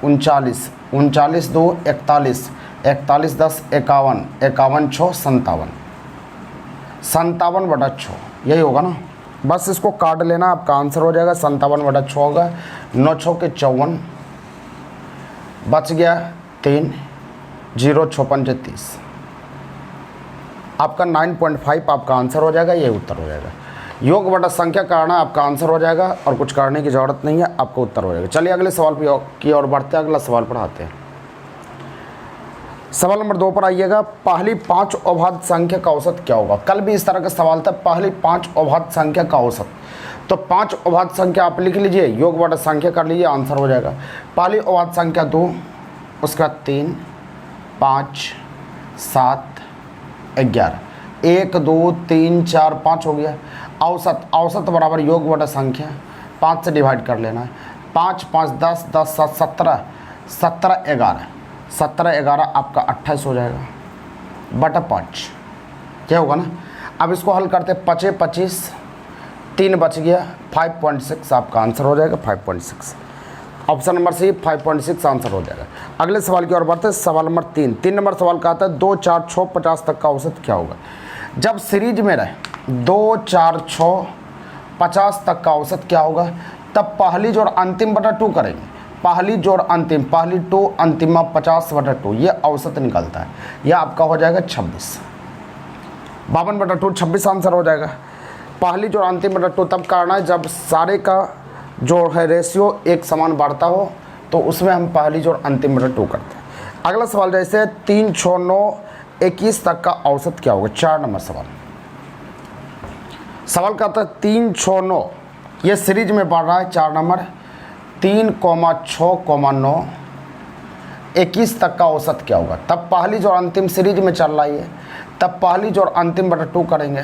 39, 39 2 41, 41 10 51, 51 6 57, 57/6 यही होगा ना। बस इसको काट लेना, आपका आंसर हो जाएगा 57/6 होगा। 9 6 के 54, बच गया 3, 0 6 5 30, आपका 9.5 आपका आंसर हो जाएगा, ये उत्तर हो जाएगा। योग बटा संख्या करना आपका आंसर हो जाएगा और कुछ करने की ज़रूरत नहीं है, आपका उत्तर हो जाएगा। चलिए अगले सवाल की ओर बढ़ते हैं, अगला सवाल पढ़ाते हैं। सवाल नंबर 2 पर आइएगा। पहली 5 अभाज्य संख्या का औसत क्या होगा? कल भी इस तरह का सवाल था, पहली 5 अभाज्य संख्या का औसत। तो 5 अभाज्य संख्या आप लिख लीजिए, योग बटा संख्या कर लीजिए, आंसर हो जाएगा। पहली अभाज्य संख्या 2, उसका 3 5 7 11, 1 2 3 4 5 हो गया। औसत, औसत बराबर योग बटा संख्या 5 से डिवाइड कर लेना है। 5 5 10 10 7 17, 17 11, 17 11 आपका 28 हो जाएगा बटा 5, क्या होगा ना। अब इसको हल करते 5 25, 3 बच गया 5.6 आपका आंसर हो जाएगा 5.6। ऑप्शन नंबर सी 5.6 आंसर हो जाएगा। अगले सवाल की ओर बढ़ते हैं। सवाल नंबर 3 नंबर सवाल का आता है 2 4 6 50 तक का औसत क्या होगा? जब सीरीज में रहे 2 4 6 50 तक का औसत क्या होगा? तब पहली जोड़ अंतिम बटा 2 करेंगे। पहली जोड़ अंतिम, पहली 2 अंतिम 50/2, ये औसत निकलता है। यह आपका हो जाएगा 26, 52/2 26 आंसर हो जाएगा। पहली जोड़ अंतिम बटा 2 तब करना है जब सारे का जो है रेशियो एक समान बढ़ता हो, तो उसमें हम पहली जोड़ अंतिम बटा 2 करते हैं। अगला सवाल जैसे 3 6 9 21 तक का औसत क्या होगा? 4 नंबर सवाल का आता है 3 6 9, ये सीरीज में बढ़ रहा है। 4 नंबर 3 6 9 21 तक का औसत क्या होगा? तब पहली जोड़ अंतिम सीरीज में चल रही है, तब पहली जोड़ अंतिम बटा 2 करेंगे।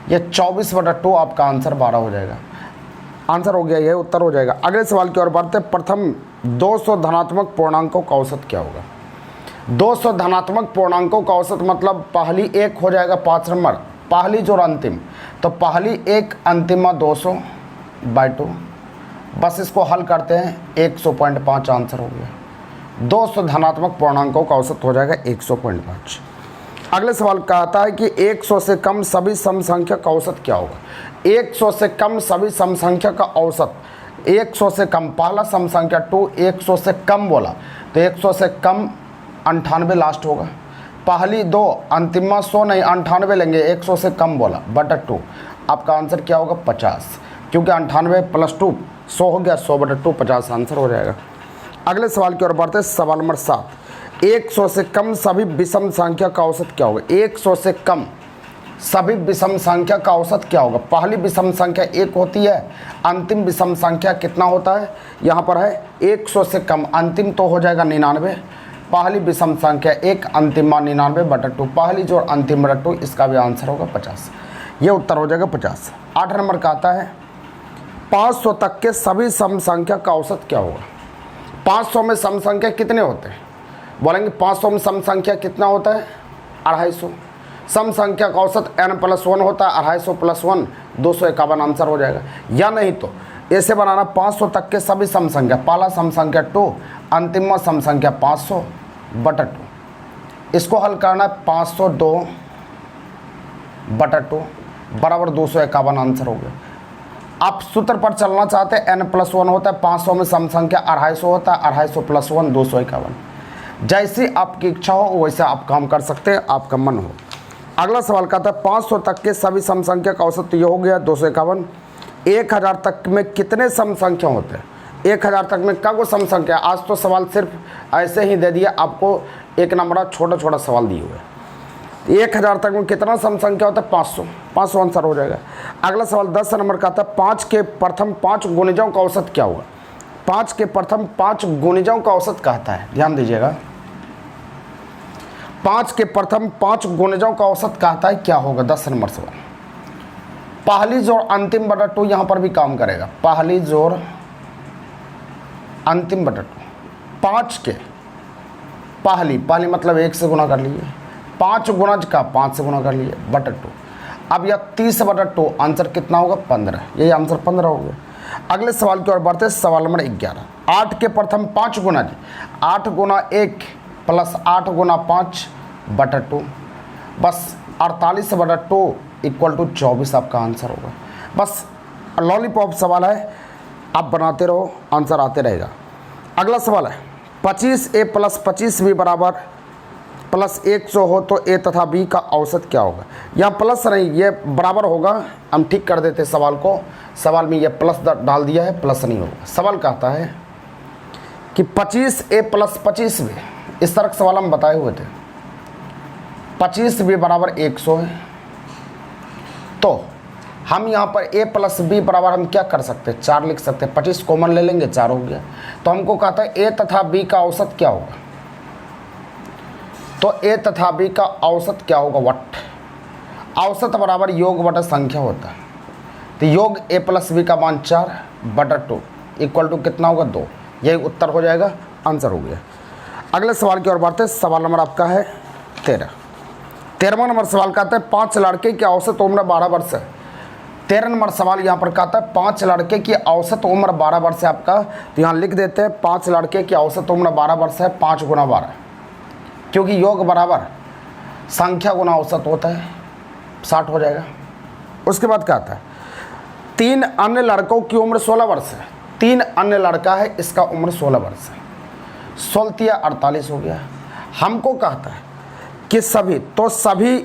ये 24/2 आपका आंसर 12 हो जाएगा, आंसर हो गया, ये उत्तर हो जाएगा। अगले सवाल की ओर बढ़ते हैं। प्रथम 200 धनात्मक पूर्णांकों का औसत क्या होगा? 200 धनात्मक पूर्णांकों का औसत मतलब पहली 1 हो जाएगा 5 नंबर, पहली जोड़ अंतिम, तो पहली 1 अंतिम 200/2, बस इसको हल करते हैं 100.5 आंसर हो गया। 200 धनात्मक पूर्णांकों का औसत हो जाएगा 100.5। अगले सवाल का आता है कि 100 से कम सभी सम संख्या का औसत क्या होगा? 100 से कम सभी सम संख्या का औसत, 100 से कम, पहला सम संख्या 2, 100 से कम बोला तो 100 से कम 98 लास्ट होगा। पहली 2 अंतिम 100 नहीं 98 लेंगे, 100 से कम बोला बटा 2, आपका आंसर क्या होगा? 50, क्योंकि 98 + 2 100 हो गया, 100/2 50 आंसर हो जाएगा। अगले सवाल की ओर बढ़ते हैं। सवाल नंबर 7, 100 से कम सभी विषम संख्या का औसत क्या होगा? 100 से कम सभी विषम संख्या का औसत क्या होगा? पहली विषम संख्या 1 होती है, अंतिम विषम संख्या कितना होता है? यहाँ पर है 100 से कम, अंतिम तो हो जाएगा 99, पहली विषम संख्या 1 अंतिम 99/2, पहली जोड़ अंतिम बटा 2, इसका भी आंसर होगा 50, ये उत्तर हो जाएगा 50। 8 नंबर का आता है 500 तक के सभी सम संख्या का औसत क्या होगा? 500 में सम संख्या कितने होते हैं? बोलेंगे 500 में सम संख्या कितना होता है? 250। सम संख्या का औसत n+1 होता है, 250 + 1 251 आंसर हो जाएगा। या नहीं तो ऐसे बनाना 500 तक के सभी सम संख्या, पहला सम संख्या 2, अंतिम सम संख्या 500/2, इसको हल करना है 502/2 बराबर 251 आंसर हो गया। आप सूत्र पर चलना चाहते हैं, n+1 होता है, 500 में सम संख्या 250 होता है, 250 + 1 251, जैसी आपकी इच्छा हो वैसे आप काम कर सकते हैं, आपका मन हो। अगला सवाल का था 500 तक के सभी सम संख्या का औसत, तो ये हो गया 251। 1000 तक में कितने सम संख्या होते हैं? 1000 तक में क्या सम संख्या? आज तो सवाल सिर्फ ऐसे ही दे दिया आपको, एक नंबर छोटा छोटा सवाल दिए हुए। 1000 तक में कितना सम संख्या होता है? 500, 500 आंसर हो जाएगा। अगला सवाल 10 नंबर का था 5 के प्रथम 5 गुणिजों का औसत क्या होगा? 5 के प्रथम 5 गुणिजों का औसत कहता है, ध्यान दीजिएगा। 5 के प्रथम 5 गुणिजों का औसत कहता है, क्या होगा? 10 नंबर सवाल। पहली जोड़ अंतिम बटा 2 यहाँ पर भी काम करेगा, पहली जोड़ अंतिम बटा 2, 5 के पहली मतलब 1 से गुना कर लीजिए, 5 गुणज का 5 से गुना कर लीजिए बटा 2। अब यह 30/2 आंसर कितना होगा? 15, यही आंसर 15 हो गया। अगले सवाल की ओर बढ़ते हैं। सवाल नंबर 11, 8 के प्रथम 5 गुना जी, 8 गुना 1 प्लस 8 गुना 5 बटा 2, बस 48 बटा 2 इक्वल टू 24 आपका आंसर होगा। बस लॉलीपॉप सवाल है, आप बनाते रहो, आंसर आते रहेगा। अगला सवाल है 25a प्लस 25b बराबर प्लस 100 हो तो a तथा b का औसत क्या होगा। यहाँ प्लस नहीं, ये बराबर होगा, हम ठीक कर देते सवाल को। सवाल में ये प्लस डाल दिया है, प्लस नहीं होगा। सवाल कहता है कि 25a प्लस 25b, इस तरह का सवाल हम बताए हुए थे। 25b बराबर 100 है, तो हम यहाँ पर a प्लस b बराबर हम क्या कर सकते हैं, 4 लिख सकते हैं। 25 कॉमन ले लेंगे, 4 हो गया। तो हमको कहता है a तथा b का औसत क्या होगा। तो a तथा b का औसत क्या होगा, वट औसत बराबर योग बटा संख्या होता है। तो योग a प्लस b का मान 4 बटा 2 इक्वल टू कितना होगा, 2। यही उत्तर हो जाएगा, आंसर हो गया। अगले सवाल की ओर बढ़ते हैं। सवाल नंबर आपका है 13वां नंबर सवाल कहता है 5 लड़के की औसत उम्र 12 वर्ष है। 13 नंबर सवाल यहाँ पर कहता है 5 लड़के की औसत उम्र 12 वर्ष है आपका। तो यहाँ लिख देते हैं 5 लड़के की औसत उम्र 12 वर्ष है, 5 गुना 12, क्योंकि योग बराबर संख्या गुना औसत होता है, 60 हो जाएगा। उसके बाद कहता है 3 अन्य लड़कों की उम्र 16 वर्ष है। 3 अन्य लड़का है, इसका उम्र 16 वर्ष है। 16 48 हो गया। हमको कहता है कि सभी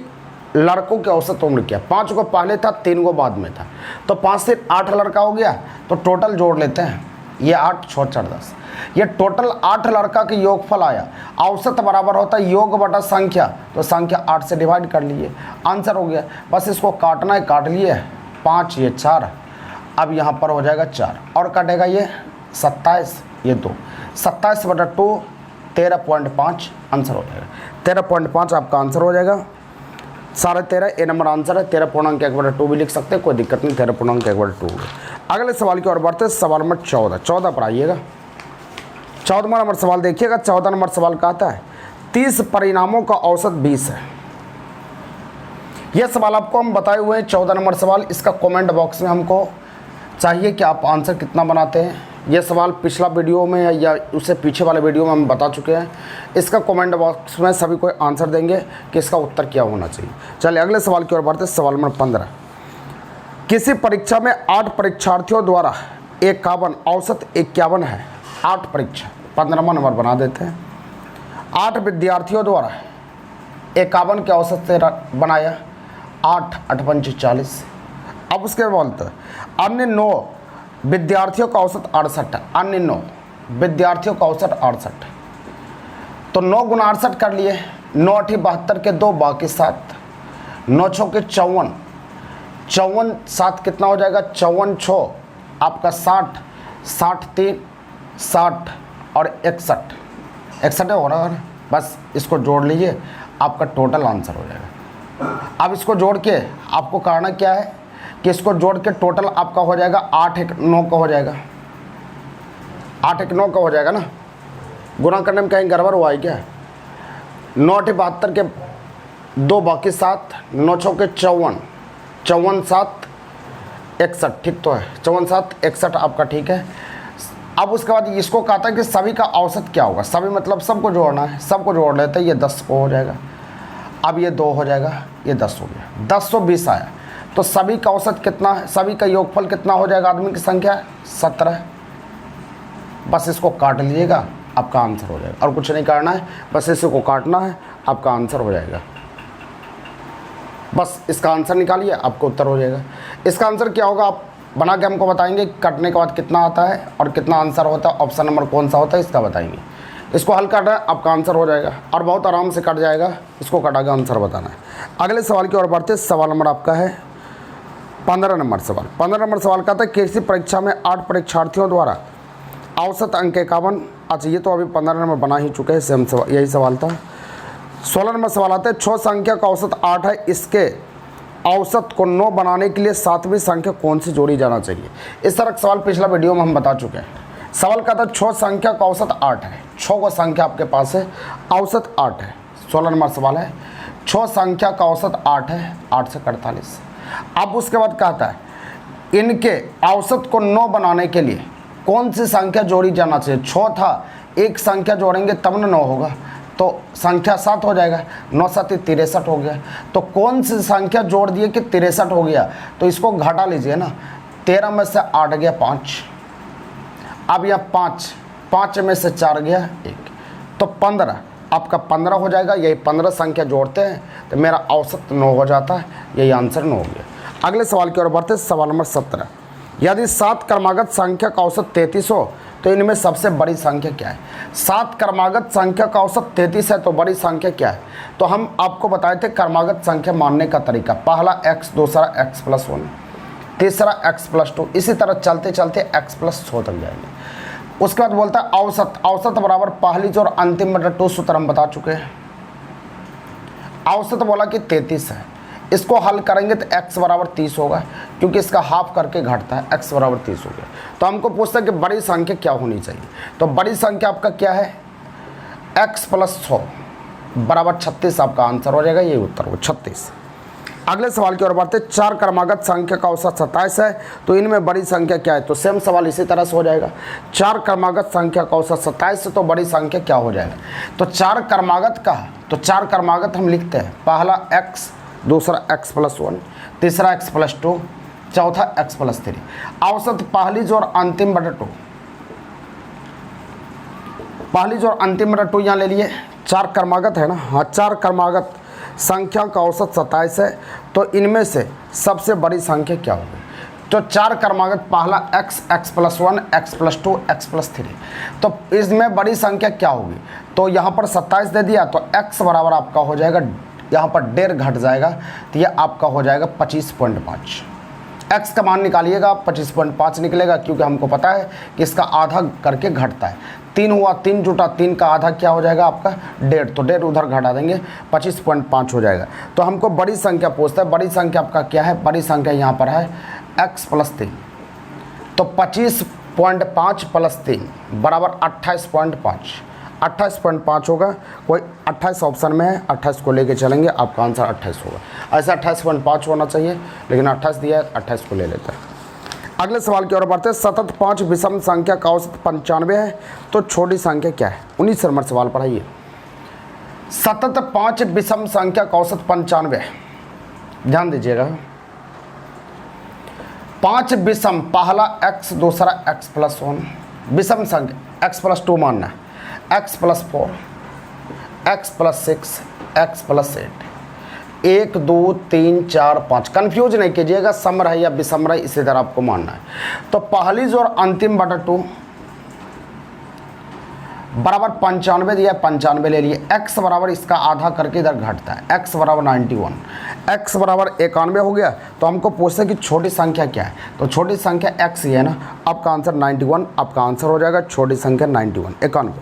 लड़कों की औसत उम्र क्या, 5 को पहले था, 3 को बाद में था। तो 5 से 8 लड़का हो गया, तो टोटल जोड़ लेते हैं। ये 8 6 4 10, ये टोटल 8 लड़का की योगफल आया। औसत बराबर होता है योग बटा संख्या, तो संख्या 8 से डिवाइड कर लिए, आंसर हो गया। बस इसको काटना है, काट लिए। 5 ये 4, अब यहाँ पर हो जाएगा 4 और कटेगा ये 27, ये 2, 27 बटा 2 13.5 आंसर हो जाएगा। 13.5 आपका आंसर हो जाएगा। 13.5 ए नंबर आंसर है। 13.1 बटा 2 भी लिख सकते हैं, कोई दिक्कत नहीं। 13.1 बटा 2। अगले सवाल की ओर बढ़ते हैं। सवाल नंबर 14 पर आइएगा। 14वां नंबर सवाल देखिएगा। 14 नंबर सवाल कहता है 30 परिणामों का औसत 20 है। यह सवाल आपको हम बताए हुए हैं। 14 नंबर सवाल, इसका कमेंट बॉक्स में हमको चाहिए कि आप आंसर कितना बनाते हैं। यह सवाल पिछला वीडियो में या उससे पीछे वाले वीडियो में हम बता चुके हैं। इसका कमेंट बॉक्स में सभी को आंसर देंगे कि इसका उत्तर क्या होना चाहिए। चलिए अगले सवाल की ओर बढ़ते हैं। सवाल नंबर 15, किसी परीक्षा में 8 परीक्षार्थियों द्वारा 51 औसत 51 है। 8 परीक्षा, 15वां नंबर बना देते हैं। 8 विद्यार्थियों द्वारा 51 के औसत से बनाया, 8 8 पंचे 40। अब उसके बोलते हैं अन्य 9 विद्यार्थियों का औसत 68 है। अन्य 9 विद्यार्थियों का औसत 68, तो 9 गुना 68 कर लिए। 9 8 72 के 2 बाकी 7, 9 6 के 54, 54 7 कितना हो जाएगा, 54 6 आपका 60, 60 3 60 और 61 हो रहा है। बस इसको जोड़ लीजिए, आपका टोटल आंसर हो जाएगा। अब इसको जोड़ के आपको करना क्या है कि इसको जोड़ के टोटल आपका हो जाएगा 8 1 9 का हो जाएगा। 8 1 9 का हो जाएगा ना। गुणा करने में कहीं गड़बड़ हुआ है क्या। 9 8 72 के 2 बाकी 7, 9 6 के 54, 54 7 61, ठीक तो है। 54 7 61 आपका ठीक है। अब उसके बाद इसको कहता है कि सभी का औसत क्या होगा। सभी मतलब सबको जोड़ना है, सबको जोड़ लेते हैं। ये 10 को हो जाएगा। अब ये 2 हो जाएगा, ये 10 हो गया। 1020 आया, तो सभी का औसत कितना है, सभी का योगफल कितना हो जाएगा, आदमी की संख्या 17। बस इसको काट लीजिएगा, आपका आंसर हो जाएगा। और कुछ नहीं करना है, बस इसको काटना है, आपका आंसर हो जाएगा। बस इसका आंसर निकालिए, आपको उत्तर हो जाएगा। इसका आंसर क्या होगा आप बना के हमको बताएंगे। कटने के बाद कितना आता है और कितना आंसर होता है, ऑप्शन नंबर कौन सा होता है, इसका बताएंगे। इसको हल करना है, आपका आंसर हो जाएगा और बहुत आराम से कट जाएगा। इसको कटा के आंसर बताना है। अगले सवाल की ओर बढ़ते। सवाल नंबर आपका है 15 नंबर सवाल। 15 नंबर सवाल कहता है किसी परीक्षा में 8 परीक्षार्थियों द्वारा औसत अंक 51। अच्छा, ये तो अभी 15 नंबर बना ही चुके हैं, सेम सवाल, यही सवाल था। 16 नंबर सवाल आता है 6 संख्या का औसत 8 है, इसके औसत को 9 बनाने के लिए 7वीं संख्या कौन सी जोड़ी जाना चाहिए। इस तरह का सवाल पिछला वीडियो में हम बता चुके हैं। सवाल कहता है 6 संख्या का औसत 8 है। 6 को संख्या आपके पास है, औसत 8 है। 16 नंबर सवाल है 6 संख्या का औसत 8 है, 8 से 48। अब उसके बाद कहता है इनके औसत को 9 बनाने के लिए कौन सी संख्या जोड़ी जाना चाहिए? 6 था, एक संख्या जोड़ेंगे तब ना 9 होगा, तो संख्या 7 हो जाएगा। 9 7 63 हो गया। तो कौन सी संख्या जोड़ दिए कि 63 हो गया? तो इसको घटा लीजिए ना, 13 में से 8 गया 5, अब यहाँ 5 में से 4 गया 1, तो 15, आपका 15 हो जाएगा। यही 15 संख्या जोड़ते हैं तो मेरा औसत 9 हो जाता है, यही आंसर 9 हो गया। अगले सवाल की ओर बढ़ते हैं, सवाल नंबर 17। यदि 7 क्रमागत संख्या का औसत 33 हो तो इनमें सबसे बड़ी संख्या क्या है? 7 क्रमागत संख्या का औसत 33 है तो बड़ी संख्या क्या है? तो हम आपको बताए थे क्रमागत संख्या मानने का तरीका, पहला x, दूसरा x + 1, तीसरा x + 2, इसी तरह चलते चलते x + 6 तक जाएंगे। उसके बाद बोलता है औसत, औसत बराबर पहली जोड़ अंतिम बटा 2 सूत्र हम बता चुके हैं। औसत बोला कि 33 है, इसको हल करेंगे तो x बराबर 30 होगा, क्योंकि इसका हाफ करके घटता है, x बराबर 30 हो गया। तो हमको पूछता है कि बड़ी संख्या क्या होनी चाहिए? तो बड़ी संख्या आपका क्या है? x + 100 बराबर 36 आपका आंसर हो जाएगा, ये उत्तर हो 36। अगले सवाल की ओर बढ़ते, 4 क्रमागत संख्या का औसत 27 है तो इनमें बड़ी संख्या क्या है? तो सेम सवाल इसी तरह से हो जाएगा। 4 क्रमागत संख्या का औसत 27 है तो बड़ी संख्या क्या हो जाएगा? तो 4 क्रमागत का, तो 4 क्रमागत हम लिखते हैं, पहला x, दूसरा x + 1, तीसरा x + 2, चौथा x + 3। औसत पहली जोड़ अंतिम बटा 2, पहली जोड़ अंतिम बटा 2 यहाँ ले लिए। 4 क्रमागत है ना, हाँ 4 क्रमागत संख्या का औसत 27 है तो इनमें से सबसे बड़ी संख्या क्या होगी? तो 4 क्रमागत, पहला x, x + 1, x + 2, x + 3, तो इसमें बड़ी संख्या क्या होगी? तो यहाँ पर 27 दे दिया तो x बराबर आपका हो जाएगा, यहाँ पर 1.5 घट जाएगा तो ये आपका हो जाएगा 25.5। x का मान निकालिएगा आप, 25.5 निकलेगा, क्योंकि हमको पता है कि इसका आधा करके घटता है। 3 हुआ, 3 जुटा, 3 का आधा क्या हो जाएगा आपका? 1.5, तो 1.5 उधर घटा देंगे, 25.5 हो जाएगा। तो हमको बड़ी संख्या पूछता है, बड़ी संख्या आपका क्या है? बड़ी संख्या यहाँ पर है x + 3, तो 25.5 + 3 बराबर 28.5, 28.5 होगा। कोई 28 ऑप्शन में है, 28 को लेके चलेंगे, आपका आंसर 28 होगा। ऐसा 28.5 होना चाहिए, लेकिन 28 दिया है, 28 को ले लेते हैं। अगले सवाल की ओर बढ़ते हैं, सतत 5 विषम संख्या का औसत 95 है तो छोटी संख्या क्या है? 19 नंबर सवाल पढ़ाइए। सतत 5 विषम संख्या का औसत 95 है, ध्यान दीजिएगा। 5 विषम, पहला x, दूसरा x + 1, विषम संख्या x + 2 मानना है, x + 4, x + 6, x + 8, 1 2 3 4 5, कन्फ्यूज नहीं कीजिएगा, सम रहे या विषम रहे इसी तरह आपको मानना है। तो पहली जोड़ अंतिम बटा 2 बराबर 95 दिया, 95 ले लिए। x बराबर इसका आधा करके इधर घटता है, x बराबर 91, x बराबर 91 हो गया। तो हमको पूछते हैं कि छोटी संख्या क्या है? तो छोटी संख्या x ही है ना, आपका आंसर 91, आपका आंसर हो जाएगा छोटी संख्या 91, 91।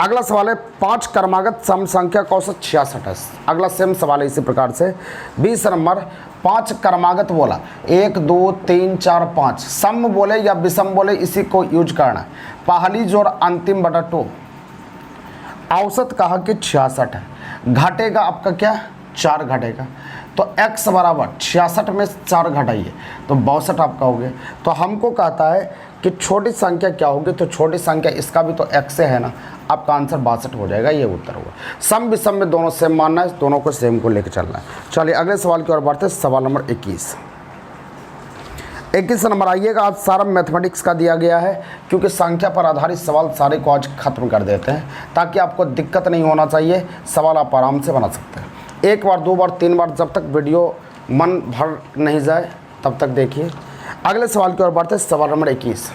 अगला सवाल है, 5 क्रमागत सम संख्या का औसत 66 है। अगला सेम सवाल है इसी प्रकार से। 20 नंबर, 5 क्रमागत बोला, 1 2 3 4 5, सम बोले या विषम बोले इसी को यूज करना। पहली जोड़ अंतिम बटा 2, औसत कहा कि 66 है, घटेगा आपका क्या? 4 घटेगा, तो x बराबर 66 में 4 घटाइए तो 62 आपका हो गया। तो हमको कहता है कि छोटी संख्या क्या होगी? तो छोटी संख्या इसका भी तो x से है ना, आपका आंसर 62 हो जाएगा, ये उत्तर होगा। सम विषम में दोनों सेम मानना है, दोनों को सेम को लेकर चलना है। चलिए अगले सवाल की ओर बढ़ते हैं, सवाल नंबर 21। 21 नंबर आइएगा। आज सारा मैथमेटिक्स का दिया गया है, क्योंकि संख्या पर आधारित सवाल सारे को आज खत्म कर देते हैं, ताकि आपको दिक्कत नहीं होना चाहिए, सवाल आप आराम से बना सकते हैं। 1 बार 2 बार 3 बार, जब तक वीडियो मन भर नहीं जाए तब तक देखिए। अगले सवाल की ओर बढ़ते हैं, सवाल नंबर 21।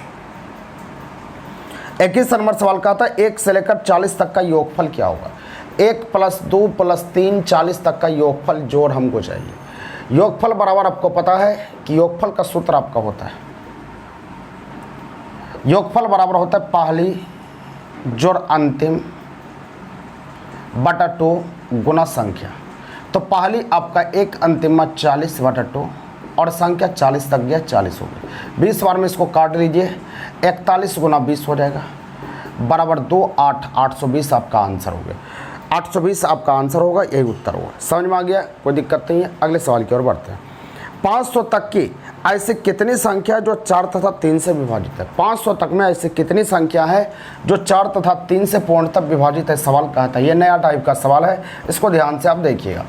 21 नंबर सवाल का था, 1 से लेकर 40 तक का योगफल क्या होगा? 1 + 2 + 3 40 तक का योगफल जोड़ हमको चाहिए। योगफल बराबर आपको पता है कि योगफल का सूत्र आपका होता है, योगफल बराबर होता है पहली जोड़ अंतिम बटा 2 गुना संख्या। तो पहली आपका 1 अंतिम 40 बटा 2 और संख्या 40 तक गया, 40 हो गया। 20 बार में इसको काट लीजिए, 41 गुना 20 हो जाएगा बराबर 2 8, 820 आपका आंसर हो गया। 820 आपका आंसर होगा, यही उत्तर होगा। समझ में आ गया? कोई दिक्कत नहीं है। अगले सवाल की ओर बढ़ते हैं। 500 तक की ऐसी कितनी संख्या है जो 4 तथा 3 से विभाजित है? 500 तक में ऐसी कितनी संख्या है जो 4 तथा 3 से पूर्णतः विभाजित है? सवाल कहता है, ये नया टाइप का सवाल है, इसको ध्यान से आप देखिएगा।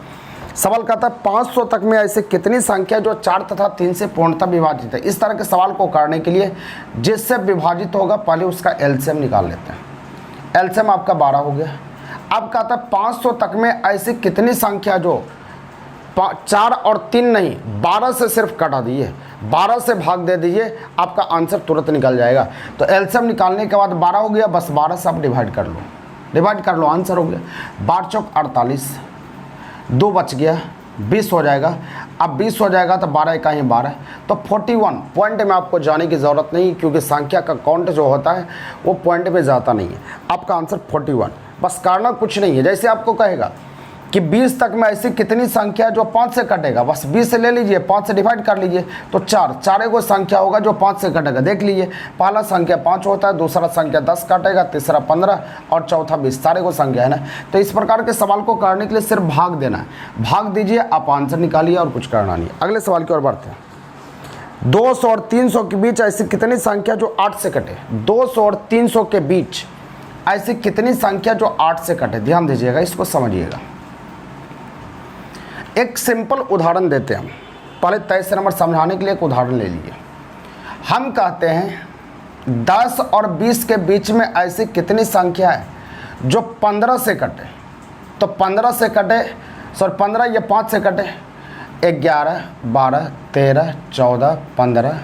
सवाल कहता है 500 तक में ऐसी कितनी संख्या जो 4 तथा 3 से पूर्णतः विभाजित है? इस तरह के सवाल को करने के लिए जिससे विभाजित होगा पहले उसका एलसीएम निकाल लेते हैं। एलसीएम आपका 12 हो गया। अब कहता है 500 तक में ऐसी कितनी संख्या जो 4 और 3 नहीं 12 से सिर्फ कटा दीजिए, 12 से भाग दे दीजिए, आपका आंसर तुरंत निकल जाएगा। तो एलसीएम निकालने के बाद 12 हो गया, बस 12 से आप डिवाइड कर लो, आंसर हो गया। 12 चौक 48, 2 बच गया, 20 हो जाएगा। अब 20 हो जाएगा तो 12 का ही 12, तो 41 पॉइंट में आपको जाने की ज़रूरत नहीं, क्योंकि संख्या का काउंट जो होता है वो पॉइंट पे जाता नहीं है। आपका आंसर 41। बस करना कुछ नहीं है, जैसे आपको कहेगा कि 20 तक में ऐसी कितनी संख्या जो 5 से कटेगा, बस 20 से ले लीजिए, 5 से डिवाइड कर लीजिए, तो 4 को संख्या होगा जो 5 से कटेगा। देख लीजिए, पहला संख्या 5 होता है, दूसरा संख्या 10 कटेगा, तीसरा 15 और चौथा 20, सारे को संख्या है ना। तो इस प्रकार के सवाल को करने के लिए सिर्फ भाग देना है, भाग दीजिए, आप आंसर निकालिए और कुछ करना नहीं। अगले सवाल की ओर बढ़ते हैं। 200 और 300 के बीच ऐसी कितनी संख्या जो 8 से कटे? 200 और 300 के बीच ऐसी कितनी संख्या जो 8 से कटे? ध्यान दीजिएगा, इसको समझिएगा। एक सिंपल उदाहरण देते हैं हम, पहले 23 नंबर समझाने के लिए एक उदाहरण ले लीजिए। हम कहते हैं 10 और 20 के बीच में ऐसी कितनी संख्या है जो 15 से कटे? तो 15 से कटे, सॉरी 15 या 5 से कटे, 11, 12, 13, 14, 15,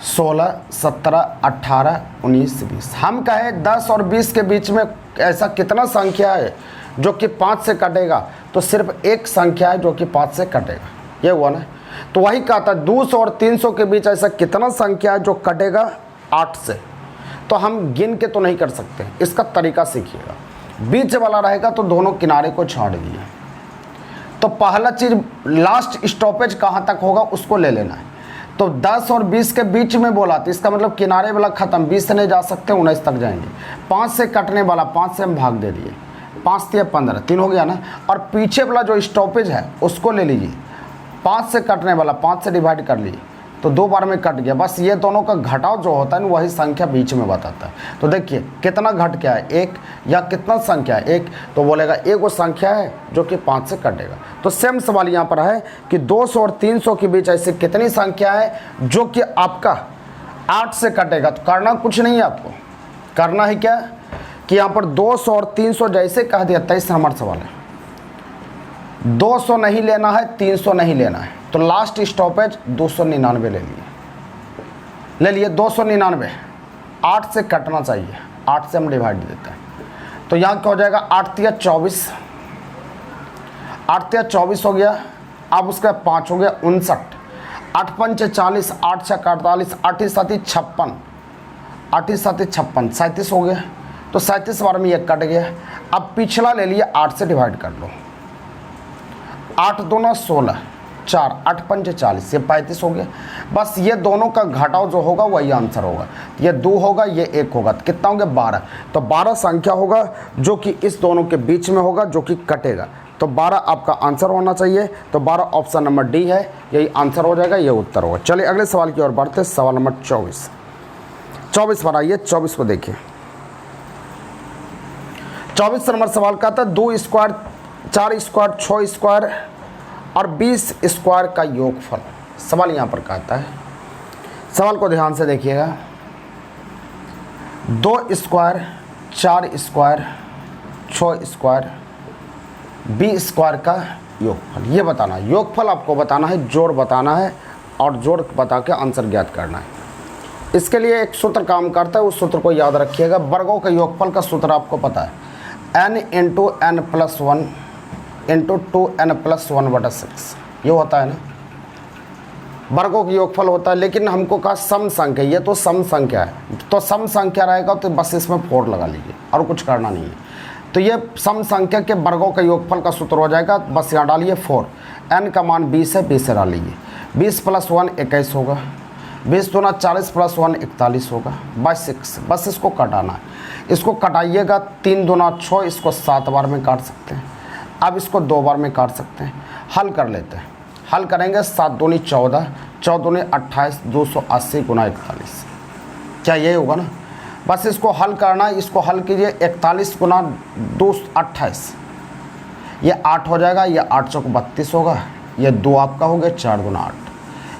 16, 17, 18, 19, 20। हम कहें 10 और 20 के बीच में ऐसा कितना संख्या है जो कि 5 से कटेगा? तो सिर्फ एक संख्या है जो कि 5 से कटेगा, ये हुआ ना। तो वही कहता है 200 और 300 के बीच ऐसा कितना संख्या है जो कटेगा 8 से? तो हम गिन के तो नहीं कर सकते, इसका तरीका सीखिएगा। बीच वाला रहेगा तो दोनों किनारे को छाड़ दीजिए। तो पहला चीज़ लास्ट स्टॉपेज कहाँ तक होगा उसको ले लेना है। तो 10 और 20 के बीच में बोला, तो इसका मतलब किनारे वाला खत्म, 20 से नहीं जा सकते, 19 तक जाएंगे। 5 से कटने वाला 5 से हम भाग दे दिए, 5 या 15, 3 हो गया ना। और पीछे वाला जो स्टॉपेज है उसको ले लीजिए, 5 से कटने वाला 5 से डिवाइड कर लीजिए, तो 2 बार में कट गया। बस ये दोनों का घटाव जो होता है ना वही संख्या बीच में बताता है। तो देखिए कितना घट गया है, 1, या कितना संख्या है 1, तो बोलेगा एक वो संख्या है जो कि 5 से कटेगा। तो सेम सवाल यहाँ पर है कि 200 और 300 के बीच ऐसी कितनी संख्या है जो कि आपका 8 से कटेगा? तो करना कुछ नहीं है, आपको करना है क्या कि यहाँ पर 200 और 300 जैसे कह दिया, 23 नंबर सवाल है, 200 नहीं लेना है, 300 नहीं लेना है, तो लास्ट स्टॉपेज 299 ले लिए 299, 8 से कटना चाहिए, 8 से हम डिवाइड देते हैं। तो यहाँ क्या हो जाएगा, 8 या 24, 8 या 24 हो गया। अब उसका 5 हो गया 59, 8 पंच 40, 8 छः 48, 8 7 56, 8 7 56, 37 हो गया। तो 37 बार में 1 कट गया। अब पिछला ले लिया, 8 से डिवाइड कर लो, 8 दूना 16, 4, 8 पंच 40, ये 35 हो गया। बस ये दोनों का घटाव जो होगा वही आंसर होगा। ये 2 होगा, ये 1 होगा, तो कितना हो गया 12। तो 12 संख्या होगा जो कि इस दोनों के बीच में होगा जो कि कटेगा। तो 12 आपका आंसर होना चाहिए। तो 12 ऑप्शन नंबर डी है, यही आंसर हो जाएगा, ये उत्तर होगा। चलिए अगले सवाल की ओर बढ़ते हैं। सवाल नंबर 24 पर आइए, 24 को देखिए। 24 नंबर सवाल का था 2 स्क्वायर, 4 स्क्वायर, 6 स्क्वायर और 20 स्क्वायर का योगफल। सवाल यहाँ पर कहता है, सवाल को ध्यान से देखिएगा। 2 स्क्वायर, 4 स्क्वायर, 6 स्क्वायर, 20 स्क्वायर का योगफल, ये बताना है। योगफल आपको बताना है, जोड़ बताना है और जोड़ बता के आंसर ज्ञात करना है। इसके लिए एक सूत्र काम करता है, उस सूत्र को याद रखिएगा। वर्गों के योगफल का सूत्र आपको पता है, n into n plus 1 into 2n+1/6, ये होता है ना, वर्गों की योगफल होता है। लेकिन हमको कहा सम संख्या, ये तो सम संख्या है, तो सम संख्या रहेगा तो बस इसमें 4 लगा लीजिए और कुछ करना नहीं है। तो ये सम संख्या के वर्गों का योगफल का सूत्र हो जाएगा, बस यहाँ डालिए 4, n का मान 20 है, 20 से डाल लीजिए, 20 + 1 21 होगा, 20 दूना 40 + 1 41 होगा, बाय 6। बस इसको कटाना है, इसको कटाइएगा, 3 दूना 6, इसको 7 बार में काट सकते हैं। अब इसको 2 बार में काट सकते हैं। हल कर लेते हैं, हल करेंगे, 7 दूनी 14, 14 दूनी 28, 280 गुना 41, क्या ये होगा ना। बस इसको हल करना, इसको हल कीजिए। 41 गुना 228, ये 8 हो जाएगा, ये 8 चौक 32 होगा, ये 2 आपका हो गया, 4 गुना 8,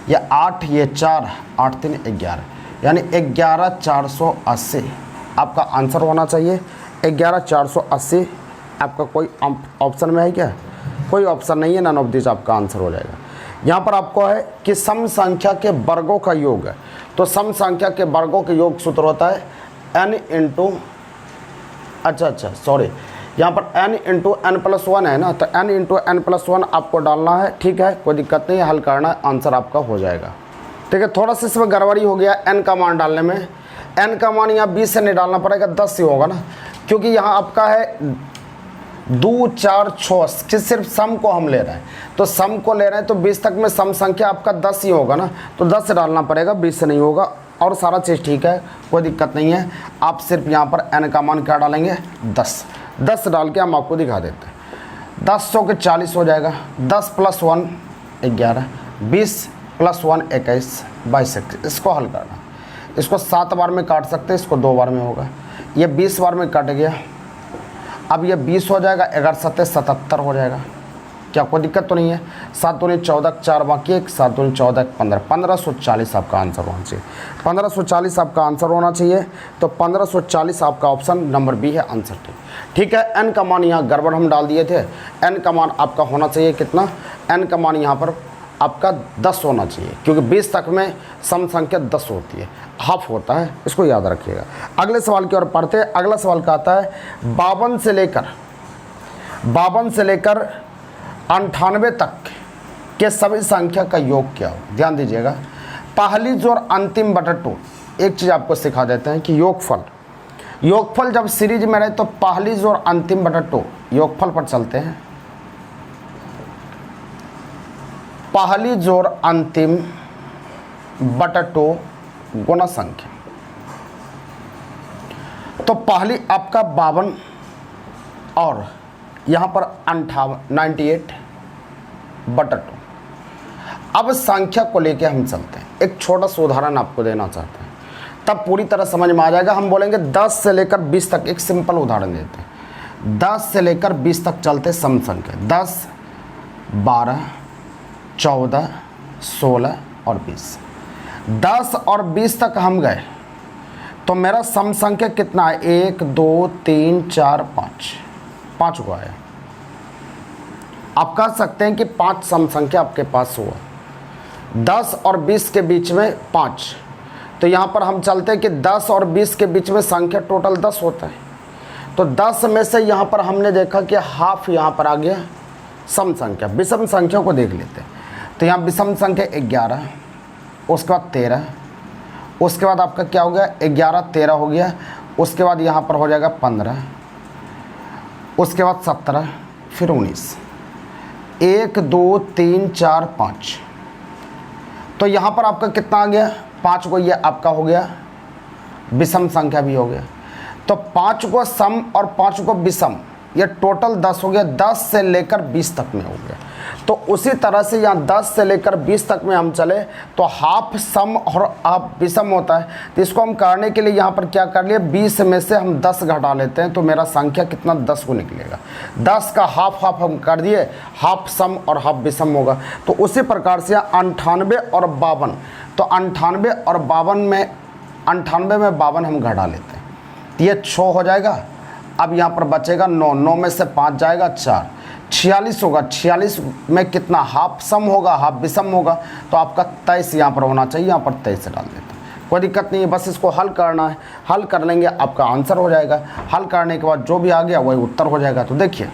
ये 8, ये 4, 8 3 11, यानी 11,480 आपका आंसर होना चाहिए। 11,480 आपका कोई ऑप्शन में है क्या? कोई ऑप्शन नहीं है, नन ऑफ दिस आपका आंसर हो जाएगा। यहाँ पर आपको है कि सम संख्या के वर्गों का योग है, तो सम संख्या के वर्गों के योग सूत्र होता है n इंटू, अच्छा सॉरी, यहाँ पर n इंटू n प्लस 1 है ना, तो n इंटू n प्लस 1 आपको डालना है। ठीक है, कोई दिक्कत नहीं है, हल करना है, आंसर आपका हो जाएगा। ठीक है, थोड़ा सा इसमें गड़बड़ी हो गया n का मान डालने में। n का मान यहाँ 20 से नहीं डालना पड़ेगा, 10 ही होगा ना, क्योंकि यहाँ आपका है 2 4 6 कि सिर्फ सम को हम ले रहे हैं, तो सम को ले रहे हैं तो 20 तक में सम संख्या आपका 10 ही होगा ना, तो 10 से डालना पड़ेगा, 20 से नहीं होगा। और सारा चीज़ ठीक है, कोई दिक्कत नहीं है। आप सिर्फ यहाँ पर n का मान क्या डालेंगे? 10 डाल के हम आपको दिखा देते हैं। 10 100 के 40 हो जाएगा, 10 प्लस 1 11, 20 प्लस 1 21, 22 21। इसको हल करना, इसको 7 बार में काट सकते हैं, इसको 2 बार में होगा, ये 20 बार में कट गया। अब ये 20 हो जाएगा, 11 7 77 हो जाएगा, क्या कोई दिक्कत तो नहीं है। 7 दूनी 14, 4 बाकी 1, 7 दूनी 14 15, 1540 आपका आंसर होना चाहिए। 1540 आपका आंसर होना चाहिए, तो 1540 आपका ऑप्शन नंबर बी है आंसर। ठीक है, n का मान यहाँ गड़बड़ हम डाल दिए थे। n का मान आपका होना चाहिए कितना? n का मान यहाँ पर आपका 10 होना चाहिए, क्योंकि 20 तक में सम संख्या 10 होती है, हाफ होता है, इसको याद रखिएगा। अगले सवाल की ओर पढ़ते हैं। अगला सवाल का आता है 52 से लेकर 98 तक के सभी संख्या का योग क्या हो। ध्यान दीजिएगा, पहली जोड़ अंतिम बटा 2। एक चीज़ आपको सिखा देते हैं कि योगफल जब सीरीज में रहे तो पहली जोड़ अंतिम बटा 2, योगफल पर चलते हैं। पहली जोड़ अंतिम बटा 2 गुना संख्या, तो पहली आपका 52 और यहाँ पर 98 बटा 2। अब संख्या को लेके हम चलते हैं, एक छोटा सा उदाहरण आपको देना चाहते हैं, तब पूरी तरह समझ में आ जाएगा। हम बोलेंगे 10 से लेकर 20 तक, एक सिंपल उदाहरण देते हैं। 10 से लेकर 20 तक चलते सम संख्या, 10 12 14 16 और 20। 10 और 20 तक हम गए तो मेरा सम संख्या कितना है? 1 2 3 4 5 को आया। आप कह सकते हैं कि 5 सम संख्या आपके पास हुआ, 10 और 20 के बीच में 5, तो यहाँ पर हम चलते हैं कि 10 और 20 के बीच में संख्या टोटल 10 होता है, तो 10 में से यहाँ पर हमने देखा कि हाफ यहाँ पर आ गया सम संख्या। विषम संख्या को देख लेते हैं, तो यहाँ विषम संख्या 11, उसके बाद 13, उसके बाद आपका क्या हो गया? 11 13 हो गया, उसके बाद यहाँ पर हो जाएगा 15, उसके बाद 17, फिर 19, 1 2 3 4 5, तो यहाँ पर आपका कितना आ गया? 5 को, ये आपका हो गया विषम संख्या भी हो गया, तो 5 को सम और 5 को विषम, ये टोटल 10 हो गया। 10 से लेकर 20 तक में हो गया, तो उसी तरह से यहाँ 10 से लेकर 20 तक में हम चले तो हाफ सम और हाफ विषम होता है, तो इसको हम करने के लिए यहाँ पर क्या कर लिए? 20 में से हम 10 घटा लेते हैं, तो मेरा संख्या कितना? 10 को निकलेगा। 10 का हाफ हम कर दिए, हाफ सम और हाफ विषम होगा। तो उसी प्रकार से 98 और 52, तो 98 और 52 में 98 में 52 हम घटा लेते हैं, तो ये 6 हो जाएगा। अब यहाँ पर बचेगा 9, 9 में से 5 जाएगा 4, 46 होगा। 46 में कितना? हाफ सम होगा, हाफ विषम होगा, तो आपका 23 यहाँ पर होना चाहिए, यहाँ पर 23 से डाल देते हैं, कोई दिक्कत नहीं है। बस इसको हल करना है, हल कर लेंगे आपका आंसर हो जाएगा। हल करने के बाद जो भी आ गया वही उत्तर हो जाएगा। तो देखिए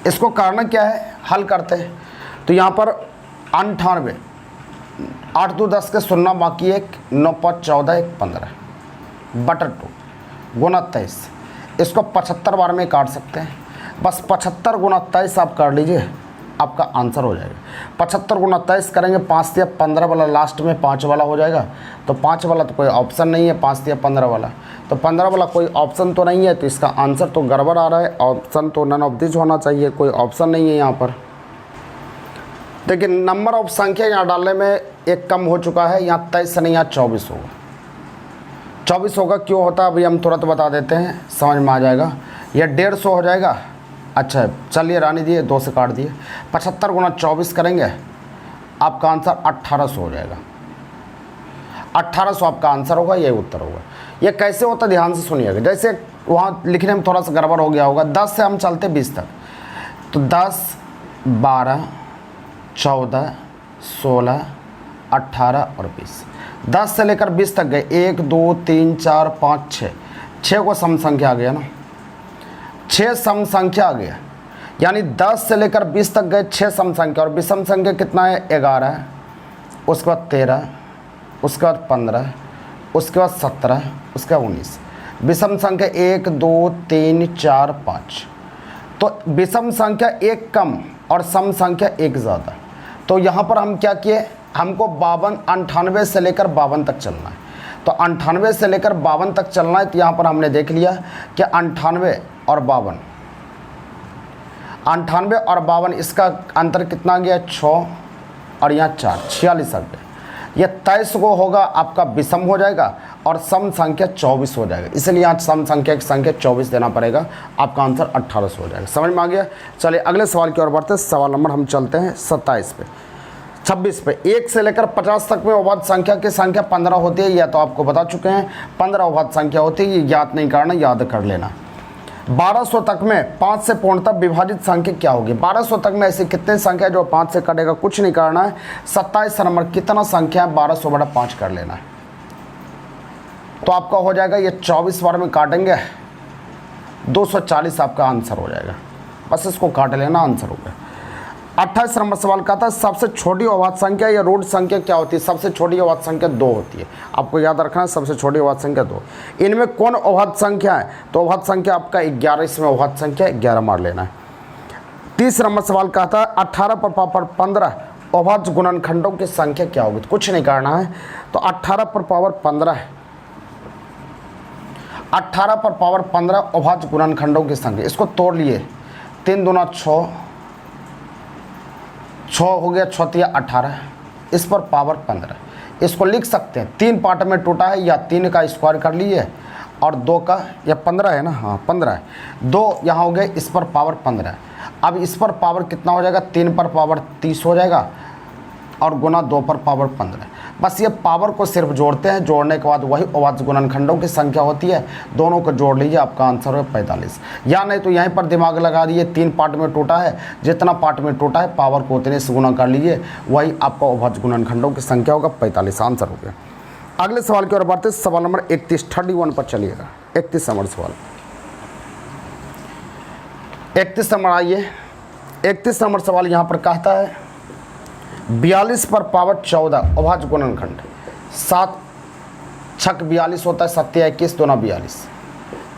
इसको करना क्या है, हल करते हैं। तो यहाँ पर 98, 8 2 10 के 0 बाकी 1, 9 5 14 1 15 बटा 2 गुना 23, इसको 75 बार में काट सकते हैं। बस 75 गुना 23 आप कर लीजिए, आपका आंसर हो जाएगा। 75 गुना 23 करेंगे, 5 दिया 15 वाला लास्ट में 5 वाला हो जाएगा, तो 5 वाला तो कोई ऑप्शन नहीं है, 5 दिया 15 वाला, तो 15 वाला कोई ऑप्शन तो नहीं है, तो इसका आंसर तो गड़बड़ आ रहा है। ऑप्शन तो नन ऑफ दिस होना चाहिए, कोई ऑप्शन नहीं है यहाँ पर। देखिए नंबर ऑफ संख्या यहाँ डालने में एक कम हो चुका है, यहाँ 23 नहीं, यहाँ 24 होगा। 24 होगा, क्यों होता है अभी हम तुरंत बता देते हैं, समझ में आ जाएगा। यह 150 हो जाएगा। अच्छा चलिए रानी दिए 2 से काट दिए, 75 गुना 24 करेंगे, आपका आंसर 1800 हो जाएगा। 1800 आपका आंसर होगा, यही उत्तर होगा। ये कैसे होता है ध्यान से सुनिएगा। जैसे वहाँ लिखने में थोड़ा सा गड़बड़ हो गया होगा। 10 से हम चलते 20 तक, तो 10, 12, 14, 16, 18 और 20। 10 से लेकर 20 तक गए, 1, 2, 3, 4, 5, 6, 6 को सम संख्या आ गया ना, 6 सम संख्या आ गया। यानी 10 से लेकर 20 तक गए 6 सम संख्या, और विषम संख्या कितना है 11 है, उसके बाद 13, उसके बाद 15, उसके बाद 17, उसके बाद 19। विषम संख्या 1, 2, 3, 4, 5। तो विषम संख्या 1 कम और सम संख्या 1 ज़्यादा। तो यहाँ पर हम क्या किए, हमको 98 से लेकर 52 तक चलना है। तो 98 से लेकर 52 तक चलना है। तो यहाँ पर हमने देख लिया कि 98 और 52, 98 और 52 इसका अंतर कितना गया 6, और यहाँ 4, 46 आ गया। यह 23 को होगा आपका विषम हो जाएगा, और सम संख्या 24 हो जाएगा। इसलिए यहाँ सम संख्या की संख्या 24 देना पड़ेगा, आपका आंसर 1800 हो जाएगा। समझ में आ गया। चलिए अगले सवाल की ओर बढ़ते हैं। सवाल नंबर हम चलते हैं 26 पे, 26 पे। 1 से लेकर 50 तक में अवभाज्य संख्या की संख्या 15 होती है, यह तो आपको बता चुके हैं। 15 अवभाज्य संख्या होती है, ये याद नहीं करना, याद कर लेना। 1200 तक में 5 से पूर्णतः विभाजित संख्या क्या होगी। 1200 तक में ऐसी कितनी संख्या जो 5 से कटेगा, कुछ नहीं करना है। 27 नंबर कितना संख्या है, 1200/5 कर लेना है। तो आपका हो जाएगा, ये 24 बार में काटेंगे 240 आपका आंसर हो जाएगा। बस इसको काट लेना, आंसर हो गया। 28 नंबर सवाल का था, सबसे छोटी अवभाज्य संख्या या रूट संख्या क्या होती है। सबसे छोटी अवभाज्य संख्या 2 होती है, आपको याद रखना है। सबसे छोटी अवभाज्य संख्या 2। इनमें कौन अवभाज्य संख्या है, तो अवभाज्य संख्या आपका 11, इसमें अवभाज्य संख्या 11 मार लेना है। 30 नंबर सवाल का था, 18 पर पावर 15 अवभाज्य गुणनखंडों की संख्या क्या होगी। कुछ नहीं करना है। तो 18 पर पावर 15 है, 18 पर पावर 15 अवभाज्य गुणनखंडों की संख्या। इसको तोड़ लिए, 3 दूना 6, 6 हो गया, 6 तिया 18, इस पर पावर 15। इसको लिख सकते हैं 3 पार्ट में टूटा है, या 3 का स्क्वायर कर लिए और 2 का, या 15 है ना, हाँ 15 है, 2 यहाँ हो गए, इस पर पावर 15 है। अब इस पर पावर कितना हो जाएगा, 3 पर पावर 30 हो जाएगा, और गुना 2 पर पावर 15। बस ये पावर को सिर्फ जोड़ते हैं, जोड़ने के बाद वही अवभाज्य गुणनखंडों की संख्या होती है। दोनों को जोड़ लीजिए, आपका आंसर है 45। या नहीं तो यहीं पर दिमाग लगा दिए, 3 पार्ट में टूटा है, जितना पार्ट में टूटा है पावर को उतने से गुना कर लीजिए, वही आपका अवभाज्य गुणनखंडों की संख्या होगा, 45 आंसर हो गया। अगले सवाल की ओर बढ़ते, सवाल नंबर 31, 31 पर चलिएगा। 31 नंबर सवाल, 31 नंबर आइए। 31 नंबर सवाल यहाँ पर कहता है, 42 पर पावर 14 अवभाज्य गुणनखंड। 7 छक 42 होता है, 7 21 दूना 42,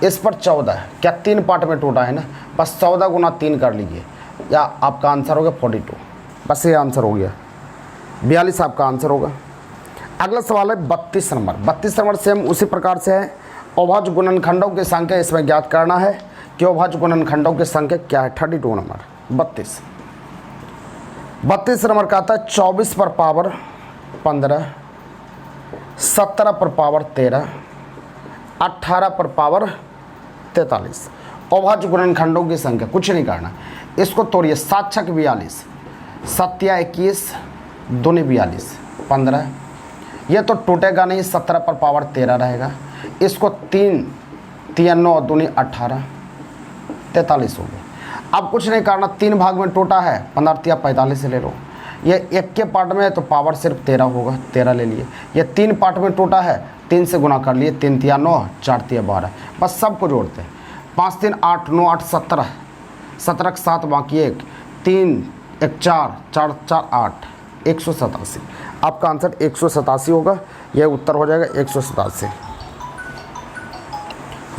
इस पर 14 है। क्या 3 पार्ट में टूटा है ना, बस 14 गुना 3 कर लीजिए, या आपका आंसर हो गया 42। बस ये आंसर हो गया, 42 आपका आंसर होगा। अगला सवाल है 32 नंबर। 32 नंबर सेम उसी प्रकार से है, अवभाज्य गुणनखंडों की संख्या इसमें ज्ञात करना है कि अवभाज्य गुणनखंडों की संख्या क्या है। 32 नंबर 32 नंबर का आता है, 24 पर पावर 15, 17 पर पावर 13, 18 पर पावर 43 अवभाज्य गुणनखंडों की संख्या। कुछ नहीं करना, इसको तोड़िए, 7 छक 42, 7 या 21 दूनी 42, 15, ये तो टूटेगा नहीं, 17 पर पावर 13 रहेगा। इसको 3 3 9 दूनी 18, 43 हो गया। अब कुछ नहीं करना, 3 भाग में टूटा है, 15 या 45 से ले लो। ये 1 के पार्ट में है तो पावर सिर्फ 13 होगा, 13 ले लिए। ये 3 पार्ट में टूटा है, 3 से गुना कर लिए, 3 तिया 9, 4 तिया 12, बस सबको जोड़ते हैं। 5 3 8 9 8 17, 17 के 7 बाकी 1, 3 1 4 4 4 8, 187। आपका आंसर 187 होगा, यह उत्तर हो जाएगा 187।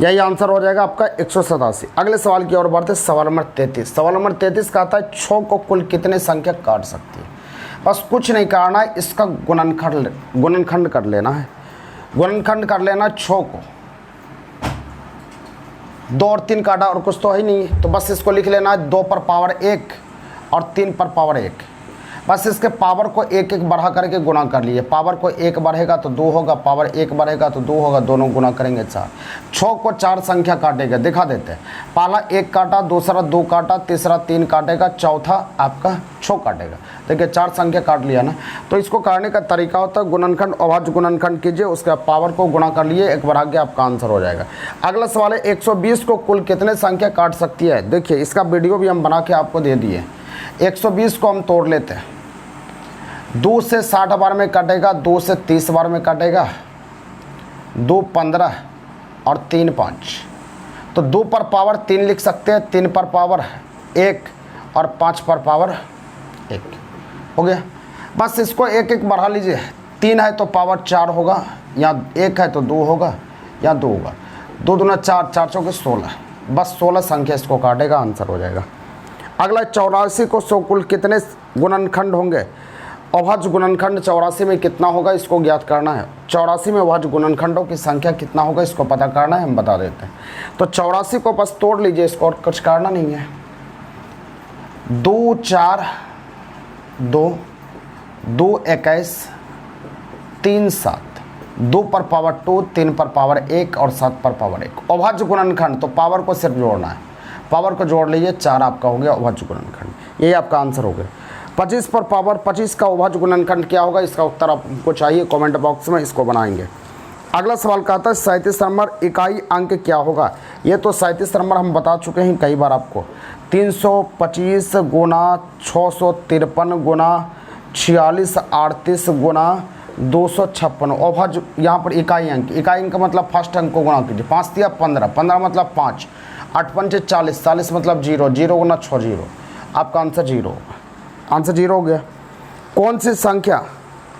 यही आंसर हो जाएगा आपका 187। अगले सवाल की ओर बढ़ते, सवाल नंबर 33। सवाल नंबर 33 का आता है, 6 को कुल कितने संख्या काट सकती है। बस कुछ नहीं करना है, इसका गुणनखंड कर लेना है। गुणनखंड कर लेना 6 को, 2 और 3 काटा और कुछ तो है नहीं, तो बस इसको लिख लेना है 2 पर पावर 1 और 3 पर पावर 1। बस इसके पावर को एक एक बढ़ा करके गुना कर लिए। पावर को एक बढ़ेगा तो 2 होगा, पावर एक बढ़ेगा तो 2 होगा, दोनों गुना करेंगे 4। 6 को 4 संख्या काटेगा, दिखा देते हैं। पहला 1 काटा, दूसरा 2 काटा, तीसरा 3 काटेगा, चौथा आपका 6 काटेगा। देखिए 4 संख्या काट लिया ना। तो इसको काटने का तरीका होता है गुणनखंड अभाज्य गुणनखंड कीजिए, उसके बाद पावर को गुणा कर लिए, एक बढ़ा के आपका आंसर हो जाएगा। अगला सवाल है 120 को कुल कितने संख्या काट सकती है। देखिए इसका वीडियो भी हम बना के आपको दे दिए। 120 को हम तोड़ लेते हैं। 2 से 60 बार में कटेगा, 2 से 30 बार में कटेगा, 2 15 और 3 5। तो 2 पर पावर 3 लिख सकते हैं, 3 पर पावर 1 और 5 पर पावर 1 हो गया। बस इसको एक एक बढ़ा लीजिए। 3 है तो पावर 4 होगा, या 1 है तो 2 होगा, या 2 होगा। 2 दूना 4, 4 चौके 16। बस 16 संख्या इसको काटेगा, आंसर हो जाएगा। अगला 84 को 100 कुल कितने गुणनखंड होंगे। अभाज्य गुणनखंड 84 में कितना होगा, इसको ज्ञात करना है। 84 में अभाज्य गुणनखंडों की संख्या कितना होगा, इसको पता करना है, हम बता देते हैं। तो 84 को बस तोड़ लीजिए, इसको और कुछ करना नहीं है। 2 4 2, 2 21, 3 7, 2 पर पावर 2, 3 पर पावर 1 और 7 पर पावर 1। अभाज्य गुणनखंड तो पावर को सिर्फ जोड़ना है, पावर को जोड़ लीजिए, 4 आपका हो गया अभाज्य गुणनखंड। यही आपका आंसर हो गया। 25 पर पावर 25 का अभाज्य गुणनखंड क्या होगा, इसका उत्तर आपको चाहिए, कमेंट बॉक्स में इसको बनाएंगे। अगला सवाल कहता है 37 नंबर इकाई अंक क्या होगा। ये तो 37 नंबर हम बता चुके हैं कई बार आपको। 325 गुना 653 गुना 46 38 गुना 256। अभाज्य यहाँ पर इकाई अंक, इकाई अंक मतलब फर्स्ट अंक को गुणा कीजिए। 5 दिया 15, 15 मतलब 5, 8 पंचे 40, 40 मतलब 0, 0 गुना 6 0। आपका आंसर 0 होगा, आंसर 0 हो गया। कौन सी संख्या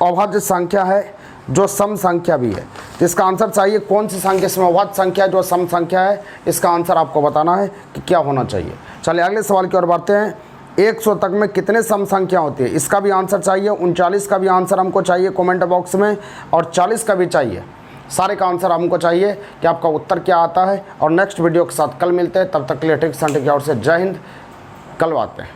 अभाज्य संख्या है जो सम संख्या भी है। तो इसका आंसर चाहिए, कौन सी संख्या इसमें अभाज्य संख्या है जो सम संख्या है, इसका आंसर आपको बताना है कि क्या होना चाहिए। चलिए अगले सवाल की ओर बढ़ते हैं। 100 तक में कितने सम संख्या होती है, इसका भी आंसर चाहिए। 39 का भी आंसर हमको चाहिए कमेंट बॉक्स में, और 40 का भी चाहिए। सारे का आंसर हमको चाहिए कि आपका उत्तर क्या आता है। और नेक्स्ट वीडियो के साथ कल मिलते हैं, तब तक के लिए टिक्स एंड की ओर से जय हिंद। कल बात हैं।